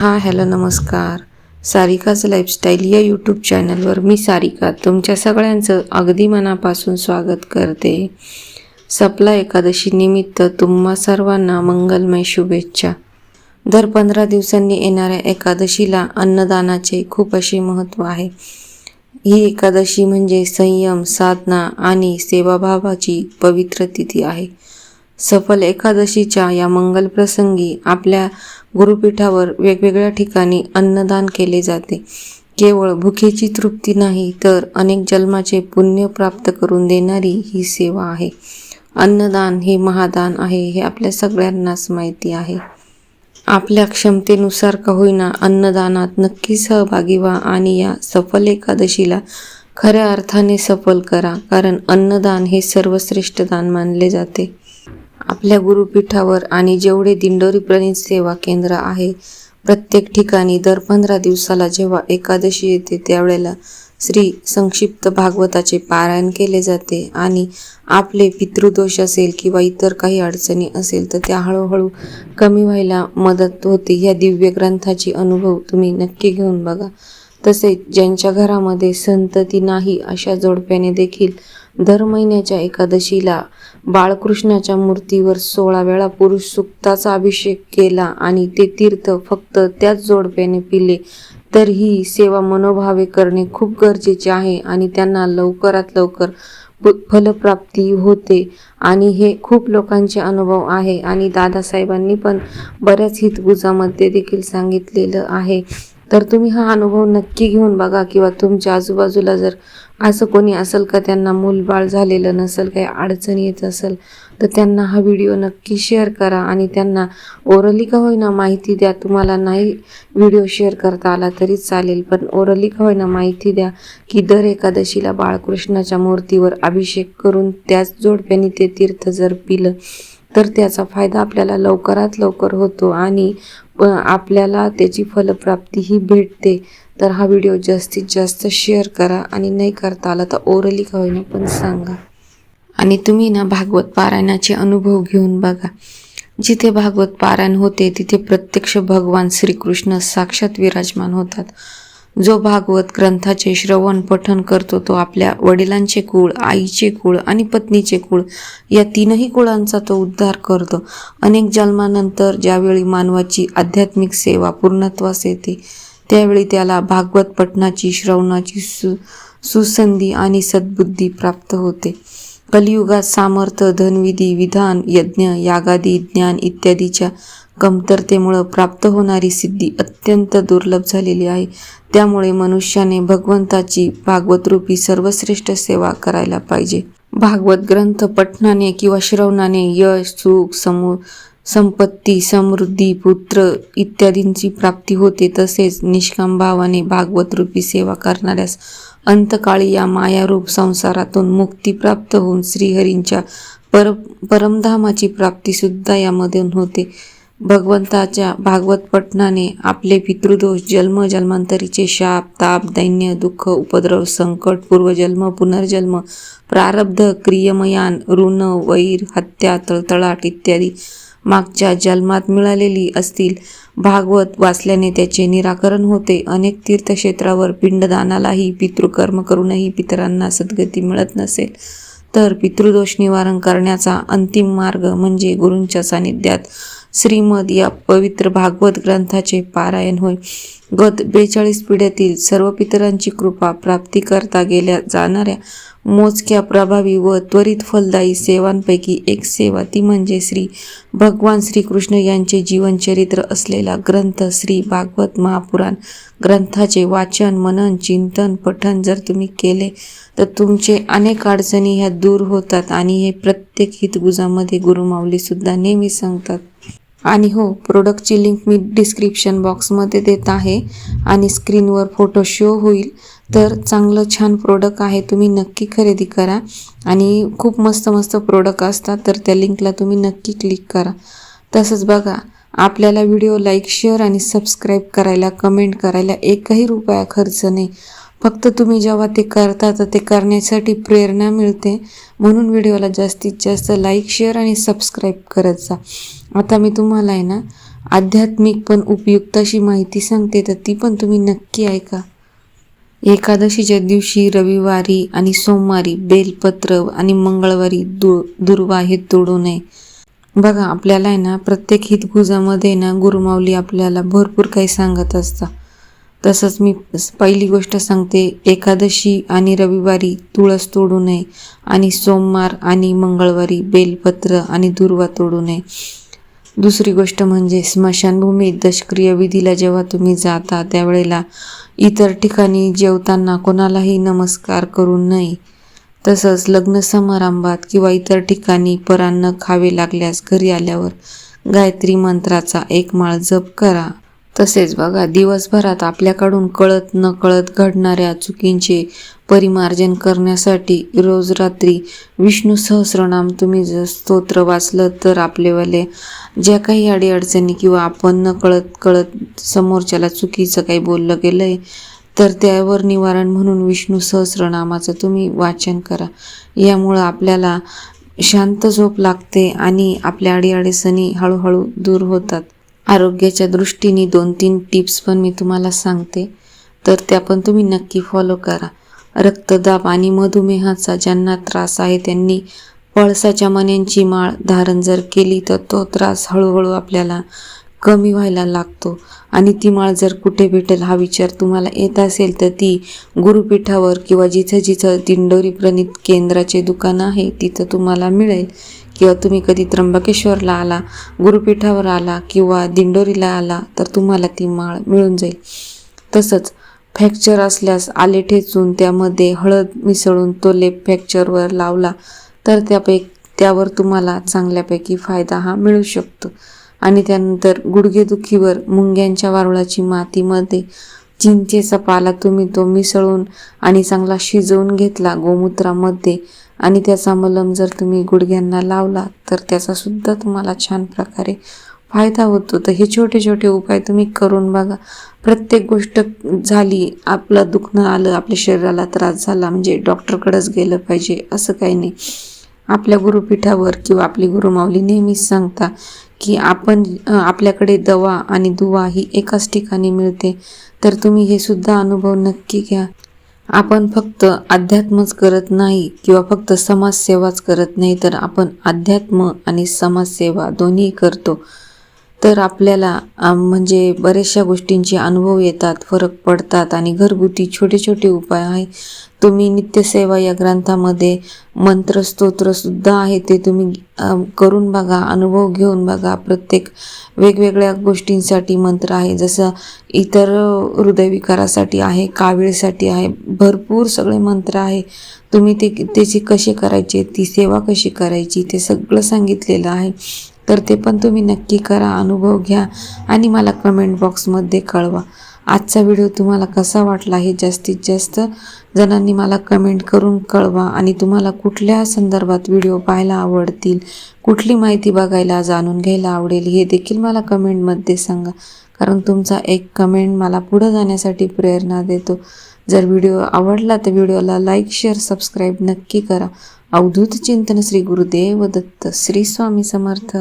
Hello नमस्कार. सारिकाच lifestyle या YouTube चॅनलवर मी सारिका तुमच्या सगळ्यांचं अगदी मनापासून स्वागत करते. सपला एकादशी निमित्त तुम्हा सर्वांना मंगलमय शुभेच्छा. दर 15 दिवसांनी येणाऱ्या एकादशीला अन्नदानाचे खूप असे महत्त्व आहे. ही एकादशी म्हणजे संयम, साधना आणि सेवाभावाची पवित्र तिथी आहे. सफल एकादशीच्या या मंगल प्रसंगी आपल्या गुरुपीठावर वेगवेगळ्या ठिकाणी अन्नदान केले जाते. केवळ भुकेची तृप्ती नाही तर अनेक जन्माचे पुण्य प्राप्त करून देणारी ही सेवा आहे. अन्नदान हे महादान आहे हे आपल्या सगळ्यांनाच माहिती आहे. आपल्या क्षमतेनुसार का होईना अन्नदानात नक्की सहभागी व्हा आणि या सफल एकादशीला खऱ्या अर्थाने सफल करा, कारण अन्नदान हे सर्वश्रेष्ठ दान मानले जाते. आपल्या गुरुपीठावर आणि जेवढे दिंडोरी प्रणीत सेवा केंद्र आहे प्रत्येक ठिकाणी दर 15 दिवसाला जेव्हा एकादशी येते त्यावेळेला श्री संक्षिप्त भागवताचे पारायण केले जाते आणि आपले पितृदोष असेल किंवा इतर काही अडचणी असेल तर त्या हळूहळू कमी व्हायला मदत होते. ह्या दिव्य ग्रंथाची अनुभव तुम्ही नक्की घेऊन बघा. तसेच ज्यांच्या घरामध्ये संतती नाही अशा जोडप्याने देखील दर महिन्याच्या एकादशीला बाळकृष्णाच्या मूर्तीवर 16 वेळा पुरुष सुक्ताचा अभिषेक केला आणि ते तीर्थ फक्त त्याच जोडप्याने पिले तर ही सेवा मनोभावे करणे खूप गरजेचे आहे आणि त्यांना लवकरात लवकर फलप्राप्ती होते. आणि हे खूप लोकांचे अनुभव आहे आणि दादासाहेबांनी पण बऱ्याच हितगुजामध्ये देखील सांगितलेलं आहे. तर तुम्ही हा अनुभव नक्की घेऊन बघा किंवा तुमच्या आजूबाजूला जर असं कोणी असेल का त्यांना मूलबाळ झालेलं नसेल, काही अडचणी येत असेल तर त्यांना हा व्हिडिओ नक्की शेअर करा आणि त्यांना ओरली का होईना माहिती द्या. तुम्हाला नाही व्हिडिओ शेअर करता आला तरी चालेल, पण ओरली का होईना माहिती द्या की दर एकादशीला बाळकृष्णाच्या मूर्तीवर अभिषेक करून त्याच जोडप्याने ते तीर्थ जर पिलं तर त्याचा फायदा आपल्याला लवकरात लवकर होतो आणि आपल्याला त्याची फलप्राप्ती ही भेटते. तर हा व्हिडिओ जास्तीत जास्त शेअर करा आणि नाही करता आला तर ओरली का होईना पण सांगा. आणि तुम्ही ना भागवत पारायणाचे अनुभव घेऊन बघा. जिथे भागवत पारायण होते तिथे प्रत्यक्ष भगवान श्रीकृष्ण साक्षात विराजमान होतात. जो भागवत ग्रंथाचे श्रवण पठण करतो तो आपल्या वडिलांचे कुळ, आईचे कुळ आणि पत्नीचे कुळ या तीनही कुळांचा तो उद्धार करतो. अनेक जन्मानंतर ज्यावेळी मानवाची आध्यात्मिक सेवा पूर्णत्वास येते त्यावेळी त्याला भागवत पठणाची, श्रवणाची सुसंधी आणि सद्बुद्धी प्राप्त होते. कलियुगात सामर्थ्य, धनविधी, विधान, यज्ञ, यागादी, ज्ञान इत्यादीच्या कमतरतेमुळे प्राप्त होणारी सिद्धी अत्यंत दुर्लभ झालेली आहे. त्यामुळे मनुष्याने भगवंताची भागवतरूपी सर्वश्रेष्ठ सेवा करायला पाहिजे. भागवत ग्रंथ पठणाने किंवा श्रवणाने यश, सुख, संपत्ती, समृद्धी, पुत्र इत्यादींची प्राप्ती होते. तसेच निष्काम भावाने भागवतरूपी सेवा करणाऱ्यास अंतकाळी या मायारूप संसारातून मुक्ती प्राप्त होऊन श्रीहरींच्या परमधामाची प्राप्ती सुद्धा यामधून होते. भगवंताच्या भागवत पठणाने आपले पितृदोष, जन्मजन्मांतरीचे शाप, ताप, दैन्य, दुःख, उपद्रव, संकट, पूर्वजन्म, पुनर्जन्म, प्रारब्ध, क्रियमयान, ऋण, वैर, हत्या, तळतळाट इत्यादी मागच्या जन्मात मिळालेली असतील भागवत वाचल्याने त्याचे निराकरण होते. अनेक तीर्थक्षेत्रावर पिंडदानालाही पितृकर्म करूनही पितरांना सद्गती मिळत नसेल तर पितृदोष निवारण करण्याचा अंतिम मार्ग म्हणजे गुरूंच्या सानिध्यात श्रीमद या पवित्र भागवत ग्रंथाचे पारायण होय. गत 42 पिढ्यातील सर्व पितरांची कृपा प्राप्ती करता गेल्या जाणाऱ्या मोजक्या प्रभावी व त्वरित फलदायी सेवांपैकी एक सेवा ती म्हणजे श्री भगवान श्रीकृष्ण यांचे जीवनचरित्र असलेला ग्रंथ श्री भागवत महापुराण ग्रंथाचे वाचन, मनन, चिंतन, पठण जर तुम्ही केले तर तुमचे अनेक अडचणी ह्या दूर होतात आणि हे प्रत्येक हितगुजामध्ये गुरुमाऊली सुद्धा नेहमी सांगतात. आणि हो, प्रोडक्टची लिंक मी डिस्क्रिप्शन बॉक्समध्ये देत आहे आणि स्क्रीनवर फोटो शो होईल. तर चांगलं छान प्रोडक्ट आहे, तुम्ही नक्की खरेदी करा आणि खूप मस्त मस्त प्रोडक्ट असतात तर त्या लिंकला तुम्ही नक्की क्लिक करा. तसंच बघा, आपल्याला व्हिडिओ लाईक, शेअर आणि सबस्क्राईब करायला, कमेंट करायला एकही रुपया खर्च नाही. फक्त तुम्ही जेव्हा ते करता तर ते करण्यासाठी प्रेरणा मिळते. म्हणून व्हिडिओला जास्तीत जास्त लाईक, शेअर आणि सबस्क्राईब करत जा. आता मी तुम्हाला आहे ना आध्यात्मिक पण उपयुक्त अशी माहिती सांगते, तर ती पण तुम्ही नक्की ऐका. एकादशीच्या दिवशी रविवारी आणि सोमवारी बेलपत्र आणि मंगळवारी दुर्वा हे तोडू नये. बघा, आपल्याला आहे ना प्रत्येक हितगुजामध्ये ना गुरुमाऊली आपल्याला भरपूर काही सांगत असतात. तसंच मी पहिली गोष्ट सांगते, एकादशी आणि रविवारी तुळस तोडू नये आणि सोमवार आणि मंगळवारी बेलपत्र आणि दुर्वा तोडू नये. दुसरी गोष्ट म्हणजे स्मशानभूमीत दशक्रिया विधीला जेव्हा तुम्ही जाता त्यावेळेला इतर ठिकाणी जेवताना कोणालाही नमस्कार करू नये. तसंच लग्न समारंभात किंवा इतर ठिकाणी परान्न खावे लागल्यास घरी आल्यावर गायत्री मंत्राचा 1 माळ जप करा. तसेच बघा, दिवसभरात आपल्याकडून कळत न कळत घडणाऱ्या चुकींचे परिमार्जन करण्यासाठी रोज रात्री विष्णू सहस्रनाम तुम्ही जर स्तोत्र वाचलं तर आपलेवाले ज्या काही अडीअडचणी किंवा आपण न कळत समोरच्याला चुकीचं काही बोललं गेलंय तर त्यावर निवारण म्हणून विष्णू सहस्रनामाचं तुम्ही वाचन करा. यामुळं आपल्याला शांत झोप लागते आणि आपल्या अडीअडचणी हळूहळू दूर होतात. आरोग्याच्या दृष्टीने 2-3 टिप्स पण मी तुम्हाला सांगते, तर त्या पण तुम्ही नक्की फॉलो करा. रक्तदाब आणि मधुमेहाचा ज्यांना त्रास आहे त्यांनी पळसाच्या मण्यांची माळ धारण जर केली तर तो त्रास हळूहळू आपल्याला कमी व्हायला लागतो. आणि ती माळ जर कुठे भेटेल हा विचार तुम्हाला येत असेल तर ती गुरुपीठावर किंवा जिथं दिंडोरी प्रणित केंद्राचे दुकान आहे तिथं तुम्हाला मिळेल. किंवा तुम्ही कधी त्र्यंबकेश्वरला आला, गुरुपीठावर आला किंवा दिंडोरीला आला तर तुम्हाला ती माळ मिळून जाईल. तसंच फ्रॅक्चर असल्यास आले ठेचून त्यामध्ये हळद मिसळून तो लेप फ्रॅक्चरवर लावला तर त्यावर तुम्हाला चांगल्यापैकी फायदा हा मिळू शकतो. आणि त्यानंतर गुडघेदुखीवर मुंग्यांच्या वारुळाची मातीमध्ये चिंचेचा पाला तुम्ही तो मिसळून आणि चांगला शिजवून घेतला गोमूत्रामध्ये आणि त्याचा मलम जर तुम्ही गुडघ्यांना लावला तर त्याचा सुद्धा तुम्हाला छान प्रकारे फायदा होतो. तर हे छोटे छोटे उपाय तुम्ही करून बघा. प्रत्येक गोष्ट झाली, आपलं दुखणं आलं, आपल्या शरीराला त्रास झाला म्हणजे डॉक्टरकडेच गेलं पाहिजे असं काही नाही. आपल्या गुरुपीठावर किंवा आपली गुरुमाऊली नेहमीच सांगता की आपल्याकडे दवा आणि दुवा ही एकाच ठिकाणी मिळते. तर तुम्ही हे सुद्धा अनुभव नक्की घ्या. आपण फक्त अध्यात्मच करत नाही किंवा फक्त समाजसेवाच करत नाही, तर आपण अध्यात्म आणि समाजसेवा दोन्ही करतो. तर आपल्याला म्हणजे बऱ्याचशा गोष्टींचे अनुभव येतात, फरक पडतात आणि घरगुती छोटे छोटे उपाय आहे. तुम्ही नित्यसेवा या ग्रंथामध्ये मंत्र स्तोत्रसुद्धा आहे, ते तुम्ही करून बघा, अनुभव घेऊन बघा. प्रत्येक वेगवेगळ्या गोष्टींसाठी मंत्र आहे. जसं इतर हृदयविकारासाठी आहे, कावीळसाठी आहे, भरपूर सगळे मंत्र आहे. तुम्ही त्याची कसे करायचे, ती सेवा कशी करायची ते सगळं सांगितलेलं आहे. तर ते पण तुम्ही नक्की करा, अनुभव घ्या आणि मला कमेंट बॉक्समध्ये कळवा. आजचा व्हिडिओ तुम्हाला कसा वाटला हे जास्तीत जास्त जणांनी मला कमेंट करून कळवा. आणि तुम्हाला कुठल्या संदर्भात व्हिडिओ पाहायला आवडतील, कुठली माहिती बघायला जाणून घ्यायला आवडेल हे देखील मला कमेंटमध्ये सांगा. कारण तुमचा एक कमेंट मला पुढं जाण्यासाठी प्रेरणा देतो. जर व्हिडिओ आवडला तर व्हिडिओला लाईक, शेअर, सबस्क्राईब नक्की करा. अवधूत चिंतन श्री गुरुदेव दत्त. श्री स्वामी समर्थ.